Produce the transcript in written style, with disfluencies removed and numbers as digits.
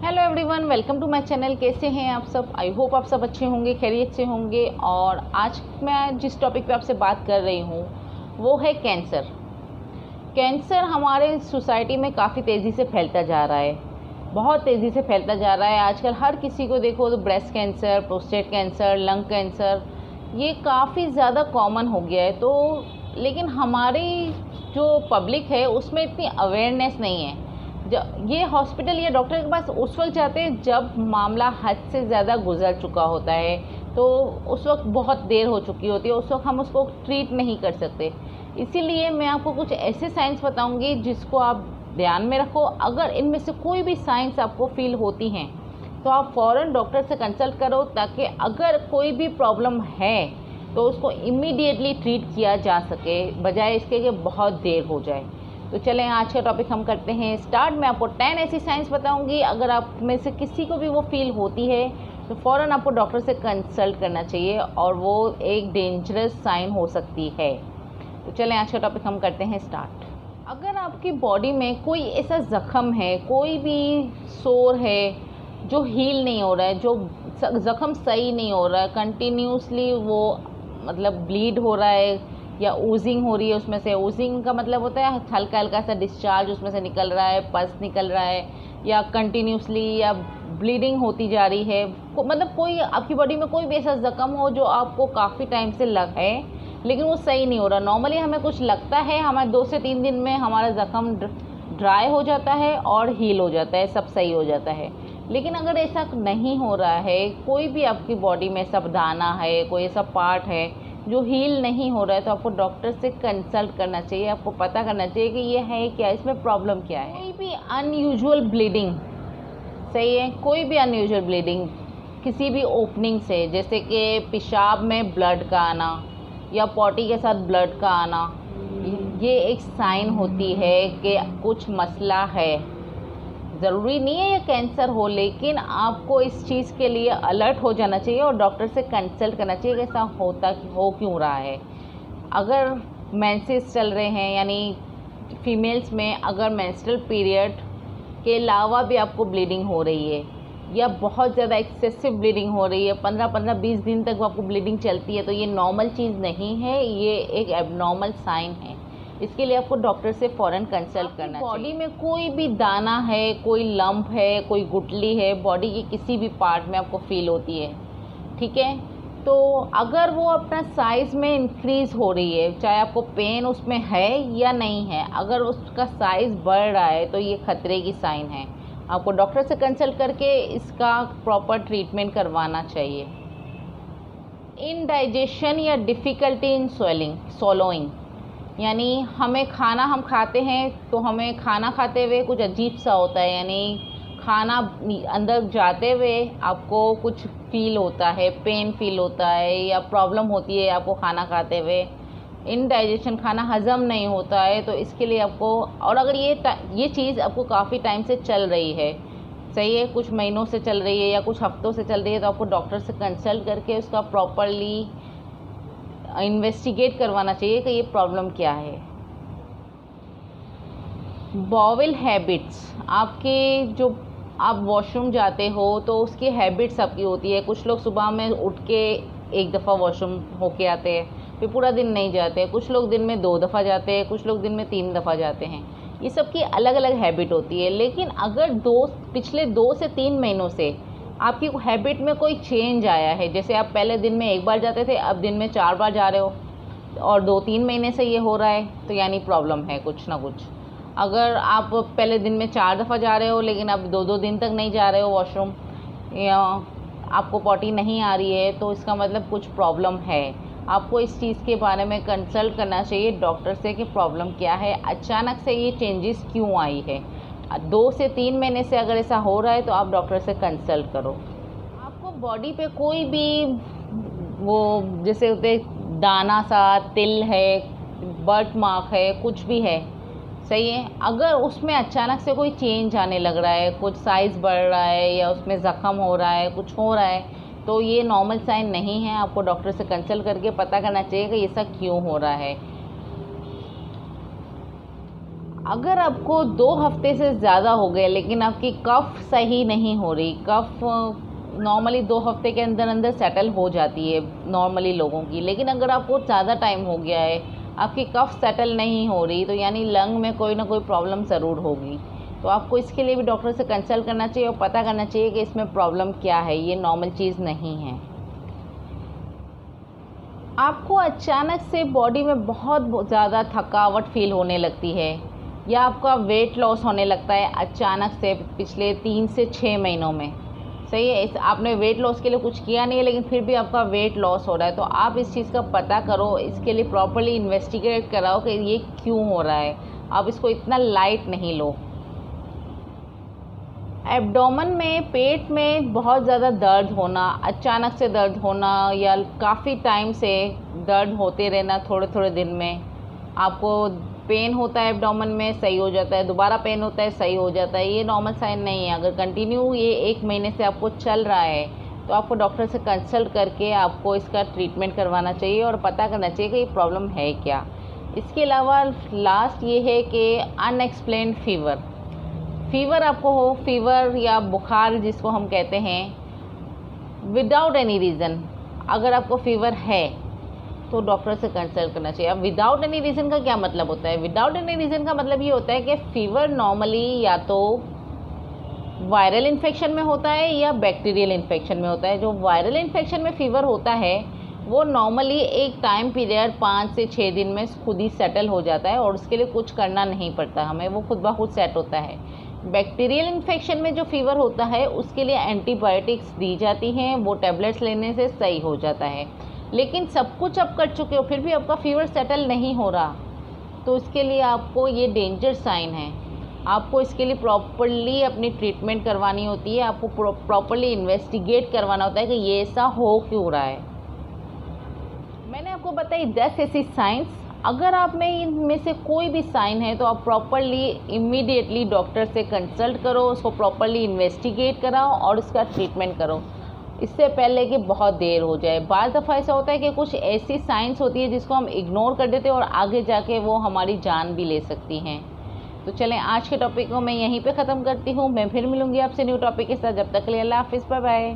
Hello everyone, welcome to my channel. कैसे हैं आप सब? आई होप आप सब अच्छे होंगे, खैरियत से होंगे। और आज मैं जिस टॉपिक पे आपसे बात कर रही हूँ वो है कैंसर। कैंसर हमारे सोसाइटी में काफ़ी तेज़ी से फैलता जा रहा है, बहुत तेज़ी से फैलता जा रहा है। आजकल हर किसी को देखो तो breast cancer, prostate cancer, lung cancer, ये काफ़ी ज़्यादा कॉमन हो गया है। तो लेकिन हमारी जो पब्लिक है उसमें इतनी अवेयरनेस नहीं है। ये हॉस्पिटल या डॉक्टर के पास उस वक्त जाते हैं जब मामला हद से ज़्यादा गुजर चुका होता है, तो उस वक्त बहुत देर हो चुकी होती है, उस वक्त हम उसको ट्रीट नहीं कर सकते। इसीलिए मैं आपको कुछ ऐसे साइंस बताऊंगी जिसको आप ध्यान में रखो। अगर इनमें से कोई भी साइंस आपको फील होती हैं तो आप फ़ौरन डॉक्टर से कंसल्ट करो, ताकि अगर कोई भी प्रॉब्लम है तो उसको इमीडिएटली ट्रीट किया जा सके, बजाय इसके कि बहुत देर हो जाए। तो चलें, आज का टॉपिक हम करते हैं स्टार्ट। मैं आपको 10 ऐसी साइंस बताऊंगी, अगर आप में से किसी को भी वो फील होती है तो फ़ौरन आपको डॉक्टर से कंसल्ट करना चाहिए, और वो एक डेंजरस साइन हो सकती है। तो चलें, आज का टॉपिक हम करते हैं स्टार्ट। अगर आपकी बॉडी में कोई ऐसा ज़ख़म है, कोई भी सोर है जो हील नहीं हो रहा है, जो ज़ख़म सही नहीं हो रहा है, कंटिन्यूसली वो मतलब ब्लीड हो रहा है या ऊजिंग हो रही है, उसमें से ऊजिंग का मतलब होता है हल्का हल्का सा डिस्चार्ज उसमें से निकल रहा है, पस निकल रहा है, या कंटिन्यूसली या ब्लीडिंग होती जा रही है, मतलब कोई आपकी बॉडी में कोई भी ऐसा ज़ख़म हो जो आपको काफ़ी टाइम से लग है लेकिन वो सही नहीं हो रहा। नॉर्मली हमें कुछ लगता है, हमारे 2 से 3 दिन में हमारा ज़ख़म ड्राई हो जाता है और हील हो जाता है, सब सही हो जाता है। लेकिन अगर ऐसा नहीं हो रहा है, कोई भी आपकी बॉडी में सब दाना है, कोई ऐसा पार्ट है जो हील नहीं हो रहा है, तो आपको डॉक्टर से कंसल्ट करना चाहिए। आपको पता करना चाहिए कि ये है क्या, इसमें प्रॉब्लम क्या है। कोई भी अनयूजुअल ब्लीडिंग, सही है, कोई भी अनयूजुअल ब्लीडिंग किसी भी ओपनिंग से, जैसे कि पेशाब में ब्लड का आना या पॉटी के साथ ब्लड का आना, ये एक साइन होती है कि कुछ मसला है। ज़रूरी नहीं है ये कैंसर हो, लेकिन आपको इस चीज़ के लिए अलर्ट हो जाना चाहिए और डॉक्टर से कंसल्ट करना चाहिए कि ऐसा हो क्यों रहा है। अगर मेंसेस चल रहे हैं, यानी फीमेल्स में अगर मेंस्ट्रुअल पीरियड के अलावा भी आपको ब्लीडिंग हो रही है या बहुत ज़्यादा एक्सेसिव ब्लीडिंग हो रही है, 15-20 दिन तक आपको ब्लीडिंग चलती है, तो ये नॉर्मल चीज़ नहीं है, ये एक एबनॉर्मल साइन है। इसके लिए आपको डॉक्टर से फ़ौरन कंसल्ट करना चाहिए। बॉडी में कोई भी दाना है, कोई लंप है, कोई गुठली है, बॉडी के किसी भी पार्ट में आपको फील होती है, ठीक है, तो अगर वो अपना साइज़ में इंक्रीज़ हो रही है, चाहे आपको पेन उसमें है या नहीं है, अगर उसका साइज़ बढ़ रहा है तो ये खतरे की साइन है। आपको डॉक्टर से कंसल्ट करके इसका प्रॉपर ट्रीटमेंट करवाना चाहिए। इनडाइजेशन या डिफ़िकल्टी इन स्वॉलोइंग, यानी हम खाते हैं तो हमें खाना खाते हुए कुछ अजीब सा होता है, यानी खाना अंदर जाते हुए आपको कुछ फील होता है, पेन फील होता है या प्रॉब्लम होती है आपको खाना खाते हुए, इनडाइजेशन, खाना हज़म नहीं होता है। तो इसके लिए आपको, और अगर ये चीज़ आपको काफ़ी टाइम से चल रही है, सही है, कुछ महीनों से चल रही है या कुछ हफ्तों से चल रही है, तो आपको डॉक्टर से कंसल्ट करके उसका प्रॉपरली इन्वेस्टिगेट करवाना चाहिए कि ये प्रॉब्लम क्या है। बॉवेल हैबिट्स, आपके जो आप वॉशरूम जाते हो तो उसकी हैबिट्स आपकी होती है। कुछ लोग सुबह में उठ के एक दफ़ा वॉशरूम होके आते हैं, फिर पूरा दिन नहीं जाते, कुछ लोग दिन में 2 दफ़ा जाते हैं, कुछ लोग दिन में 3 दफ़ा जाते हैं। ये सब की अलग अलग हैबिट होती है। लेकिन अगर पिछले 2 से 3 महीनों से आपकी हैबिट में कोई चेंज आया है, जैसे आप पहले दिन में 1 बार जाते थे, अब दिन में 4 बार जा रहे हो, और 2-3 महीने से ये हो रहा है, तो यानी प्रॉब्लम है कुछ ना कुछ। अगर आप पहले दिन में 4 दफ़ा जा रहे हो लेकिन अब 2-2 दिन तक नहीं जा रहे हो वॉशरूम, या आपको पॉटी नहीं आ रही है, तो इसका मतलब कुछ प्रॉब्लम है। आपको इस चीज़ के बारे में कंसल्ट करना चाहिए डॉक्टर से कि प्रॉब्लम क्या है, अचानक से ये चेंजेस क्यों आई है। 2 से 3 महीने से अगर ऐसा हो रहा है तो आप डॉक्टर से कंसल्ट करो। आपको बॉडी पे कोई भी वो जैसे होते दाना सा, तिल है, बर्थ मार्क है, कुछ भी है, सही है, अगर उसमें अचानक से कोई चेंज आने लग रहा है, कुछ साइज़ बढ़ रहा है या उसमें ज़ख़म हो रहा है, कुछ हो रहा है, तो ये नॉर्मल साइन नहीं है। आपको डॉक्टर से कंसल्ट करके पता करना चाहिए कि ये सब क्यों हो रहा है। अगर आपको 2 हफ्ते से ज़्यादा हो गए लेकिन आपकी कफ सही नहीं हो रही, कफ नॉर्मली 2 हफ्ते के अंदर अंदर सेटल हो जाती है नॉर्मली लोगों की, लेकिन अगर आपको ज़्यादा टाइम हो गया है, आपकी कफ सेटल नहीं हो रही, तो यानी लंग में कोई ना कोई प्रॉब्लम ज़रूर होगी। तो आपको इसके लिए भी डॉक्टर से कंसल्ट करना चाहिए और पता करना चाहिए कि इसमें प्रॉब्लम क्या है, ये नॉर्मल चीज़ नहीं है। आपको अचानक से बॉडी में बहुत ज़्यादा थकावट फील होने लगती है, या आपका वेट लॉस होने लगता है अचानक से पिछले 3 से 6 महीनों में, सही है, इस आपने वेट लॉस के लिए कुछ किया नहीं है लेकिन फिर भी आपका वेट लॉस हो रहा है, तो आप इस चीज़ का पता करो, इसके लिए प्रॉपर्ली इन्वेस्टिगेट कराओ कि ये क्यों हो रहा है। आप इसको इतना लाइट नहीं लो। एब्डोमेन में, पेट में बहुत ज़्यादा दर्द होना, अचानक से दर्द होना, या काफ़ी टाइम से दर्द होते रहना, थोड़े थोड़े दिन में आपको पेन होता है एब्डोमेन में, सही हो जाता है, दोबारा पेन होता है, सही हो जाता है, ये नॉर्मल साइन नहीं है। अगर कंटिन्यू ये 1 महीने से आपको चल रहा है तो आपको डॉक्टर से कंसल्ट करके आपको इसका ट्रीटमेंट करवाना चाहिए और पता करना चाहिए कि ये प्रॉब्लम है क्या। इसके अलावा लास्ट ये है कि अनएक्सप्लेन्ड फीवर आपको हो, फीवर या बुखार जिसको हम कहते हैं, विदाउट एनी रीज़न अगर आपको फीवर है तो डॉक्टर से कंसल्ट करना चाहिए। अब विदाउट एनी रीज़न का क्या मतलब होता है? विदाउट एनी रीज़न का मतलब ये होता है कि फ़ीवर नॉर्मली या तो वायरल इन्फेक्शन में होता है या बैक्टीरियल इन्फेक्शन में होता है। जो वायरल इन्फेक्शन में फ़ीवर होता है वो नॉर्मली एक टाइम पीरियड 5 से 6 दिन में खुद ही सेटल हो जाता है और उसके लिए कुछ करना नहीं पड़ता हमें, वो खुद ब खुद सेट होता है। बैक्टीरियल इन्फेक्शन में जो फ़ीवर होता है उसके लिए एंटीबायोटिक्स दी जाती हैं, वो टैबलेट्स लेने से सही हो जाता है। लेकिन सब कुछ आप कर चुके हो फिर भी आपका फ़ीवर सेटल नहीं हो रहा, तो इसके लिए आपको ये डेंजर साइन है। आपको इसके लिए प्रॉपर्ली अपनी ट्रीटमेंट करवानी होती है, आपको प्रॉपर्ली इन्वेस्टिगेट करवाना होता है कि ये ऐसा हो क्यों रहा है। मैंने आपको बताई 10 ऐसी साइंस, अगर आप में इनमें से कोई भी साइन है तो आप प्रॉपर्ली इमीडिएटली डॉक्टर से कंसल्ट करो, उसको प्रॉपर्ली इन्वेस्टिगेट कराओ और उसका ट्रीटमेंट करो, इससे पहले कि बहुत देर हो जाए। बाज़ दफ़ा ऐसा होता है कि कुछ ऐसी साइंस होती है जिसको हम इग्नोर कर देते हैं और आगे जाके वो हमारी जान भी ले सकती हैं। तो चलें, आज के टॉपिक को मैं यहीं पे ख़त्म करती हूँ। मैं फिर मिलूँगी आपसे न्यू टॉपिक के साथ। जब तक के लिए अल्लाह हाफ़िज़, बाय बाय।